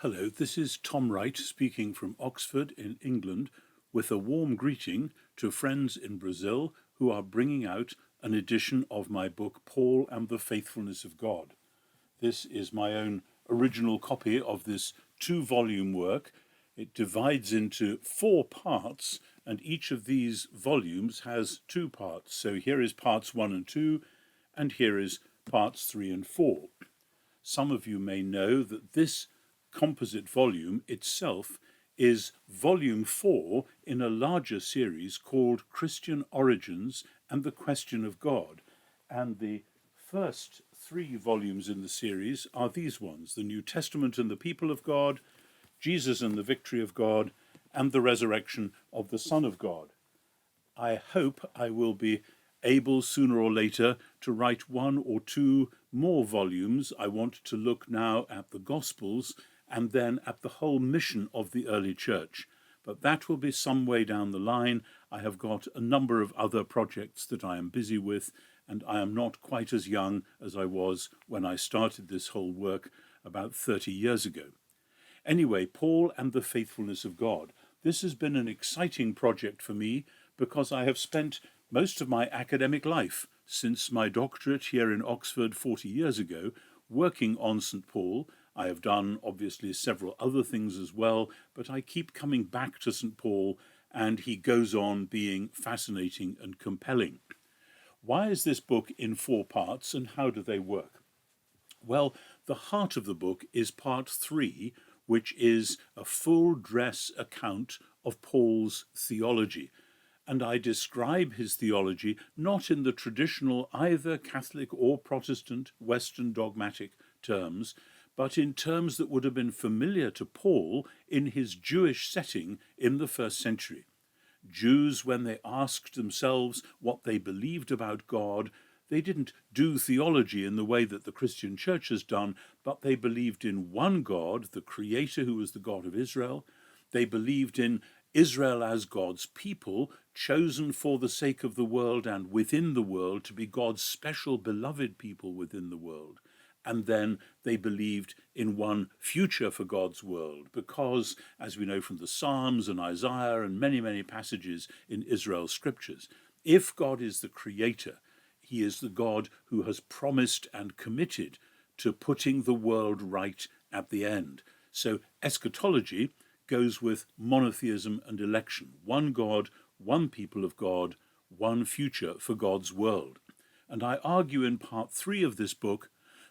Hello, this is Tom Wright speaking from Oxford in England with a warm greeting to friends in Brazil who are bringing out an edition of my book, Paul and the Faithfulness of God. This is my own original copy of this two-volume work. It divides into 4 parts, and each of these volumes has 2 parts. So here is parts 1 and 2, and here is parts 3 and 4. Some of you may know that this composite volume itself is volume 4 in a larger series called Christian Origins and the Question of God. And the first 3 volumes in the series are these ones: the New Testament and the People of God, Jesus and the Victory of God, and the Resurrection of the Son of God. I hope I will be able sooner or later to write 1 or 2 more volumes. I want to look now at the Gospels and then at the whole mission of the early church. But that will be some way down the line. I have got a number of other projects that I am busy with, and I am not quite as young as I was when I started this whole work about 30 years ago. Anyway, Paul and the Faithfulness of God. This has been an exciting project for me because I have spent most of my academic life since my doctorate here in Oxford 40 years ago working on St. Paul. I have done, obviously, several other things as well, but I keep coming back to St. Paul, and he goes on being fascinating and compelling. Why is this book in 4 parts, and how do they work? Well, the heart of the book is part 3, which is a full-dress account of Paul's theology. And I describe his theology not in the traditional either Catholic or Protestant Western dogmatic terms, but in terms that would have been familiar to Paul in his Jewish setting in the first century. Jews, when they asked themselves what they believed about God, they didn't do theology in the way that the Christian church has done, but they believed in one God, the Creator, who was the God of Israel. They believed in Israel as God's people, chosen for the sake of the world and within the world to be God's special beloved people within the world. And then they believed in one future for God's world because, as we know from the Psalms and Isaiah and many, many passages in Israel's scriptures, if God is the creator, he is the God who has promised and committed to putting the world right at the end. So eschatology goes with monotheism and election. One God, one people of God, one future for God's world. And I argue in part 3 of this book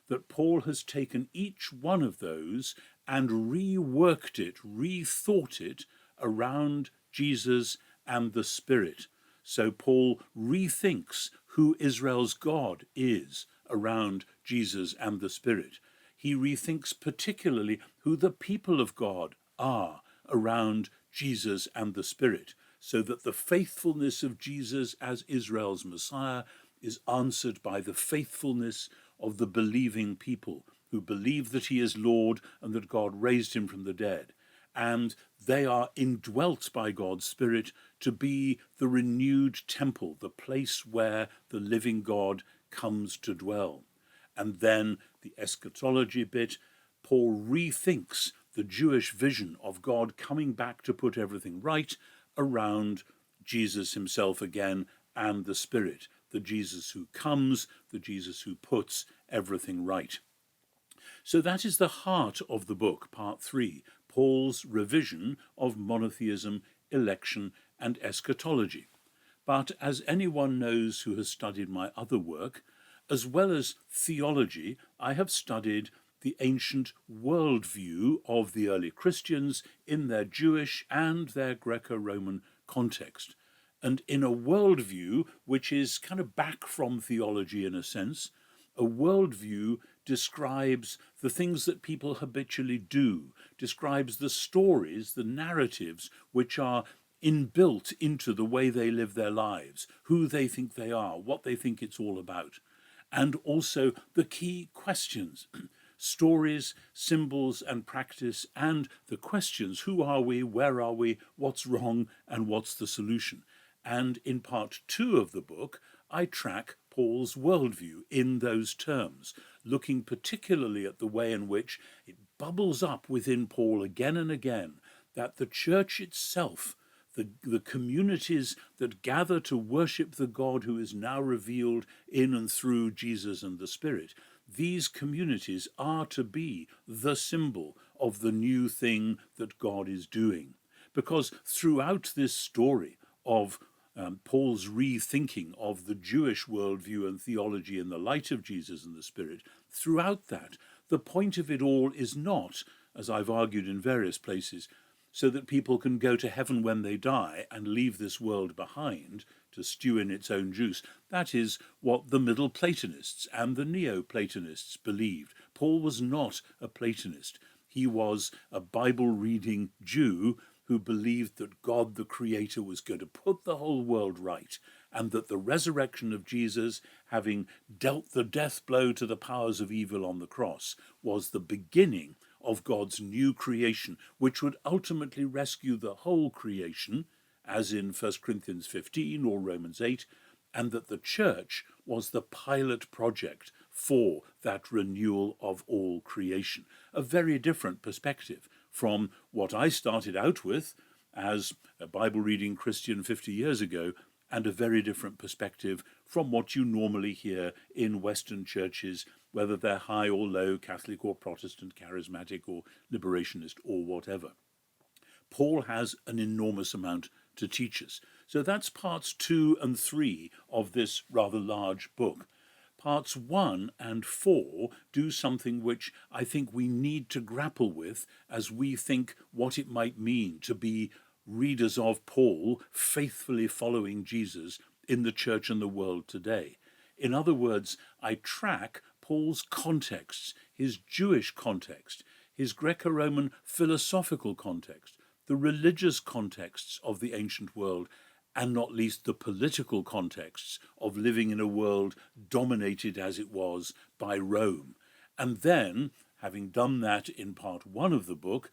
that Paul has taken each one of those and reworked it, rethought it around Jesus and the Spirit. So Paul rethinks who Israel's God is around Jesus and the Spirit. He rethinks particularly who the people of God are around Jesus and the Spirit, so that the faithfulness of Jesus as Israel's Messiah is answered by the faithfulness of the believing people who believe that he is Lord and that God raised him from the dead. And they are indwelt by God's Spirit to be the renewed temple, the place where the living God comes to dwell. And then the eschatology bit, Paul rethinks the Jewish vision of God coming back to put everything right around Jesus himself again and the Spirit, the Jesus who comes, the Jesus who puts everything right. So that is the heart of the book, part 3, Paul's revision of monotheism, election, and eschatology. But as anyone knows who has studied my other work, as well as theology, I have studied the ancient worldview of the early Christians in their Jewish and their Greco-Roman context. And in a worldview which is kind of back from theology in a sense, a worldview describes the things that people habitually do, describes the stories, the narratives which are inbuilt into the way they live their lives, who they think they are, what they think it's all about, and also the key questions, stories, symbols, and practice, and the questions: who are we, where are we, what's wrong, and what's the solution? And in part 2 of the book, I track Paul's worldview in those terms, looking particularly at the way in which it bubbles up within Paul again and again that the church itself, the communities that gather to worship the God who is now revealed in and through Jesus and the Spirit, these communities are to be the symbol of the new thing that God is doing. Because throughout this story of Paul's rethinking of the Jewish worldview and theology in the light of Jesus and the Spirit, throughout that, the point of it all is not, as I've argued in various places, so that people can go to heaven when they die and leave this world behind to stew in its own juice. That is what the Middle Platonists and the Neo-Platonists believed. Paul was not a Platonist. He was a Bible-reading Jew who believed that God the Creator was going to put the whole world right, and that the resurrection of Jesus, having dealt the death blow to the powers of evil on the cross, was the beginning of God's new creation, which would ultimately rescue the whole creation, as in 1 Corinthians 15 or Romans 8, and that the church was the pilot project for that renewal of all creation. A very different perspective from what I started out with as a Bible-reading Christian 50 years ago, and a very different perspective from what you normally hear in Western churches, whether they're high or low, Catholic or Protestant, charismatic or liberationist or whatever. Paul has an enormous amount to teach us. So that's parts 2 and 3 of this rather large book. Parts 1 and 4 do something which I think we need to grapple with as we think what it might mean to be readers of Paul, faithfully following Jesus in the church and the world today. In other words, I track Paul's contexts, his Jewish context, his Greco-Roman philosophical context, the religious contexts of the ancient world, and not least the political contexts of living in a world dominated as it was by Rome. And then, having done that in part 1 of the book,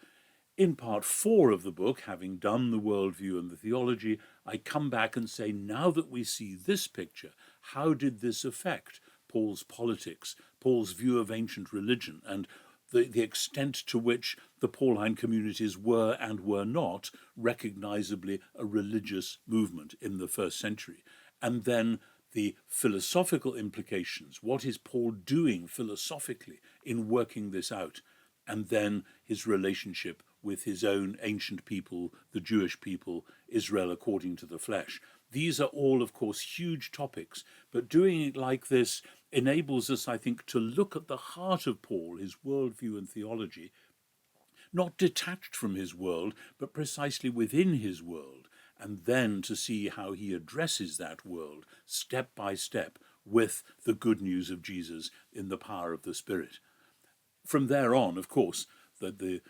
in part 4 of the book, having done the worldview and the theology, I come back and say, now that we see this picture, how did this affect Paul's politics, Paul's view of ancient religion, and the extent to which the Pauline communities were and were not recognizably a religious movement in the first century. And then the philosophical implications. What is Paul doing philosophically in working this out? And then his relationship with his own ancient people, the Jewish people, Israel according to the flesh. These are all, of course, huge topics, but doing it like this enables us, I think, to look at the heart of Paul, his worldview and theology, not detached from his world, but precisely within his world, and then to see how he addresses that world step by step with the good news of Jesus in the power of the Spirit. From there on, of course, the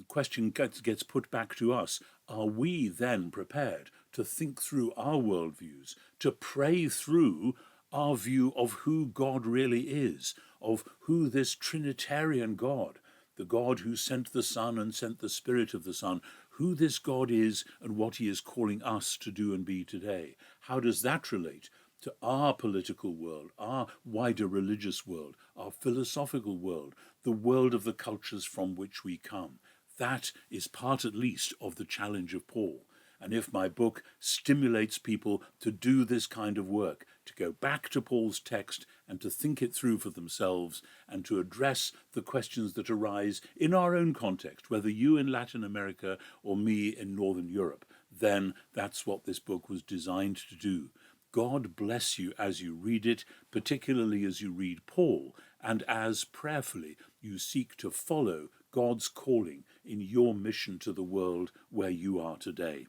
question gets put back to us. Are we then prepared to think through our worldviews, to pray through our view of who God really is, of who this Trinitarian God, the God who sent the Son and sent the Spirit of the Son, who this God is and what he is calling us to do and be today? How does that relate to our political world, our wider religious world, our philosophical world, the world of the cultures from which we come? That is part, at least, of the challenge of Paul. And if my book stimulates people to do this kind of work, to go back to Paul's text and to think it through for themselves and to address the questions that arise in our own context, whether you in Latin America or me in Northern Europe, then that's what this book was designed to do. God bless you as you read it, particularly as you read Paul, and as prayerfully you seek to follow God's calling in your mission to the world where you are today.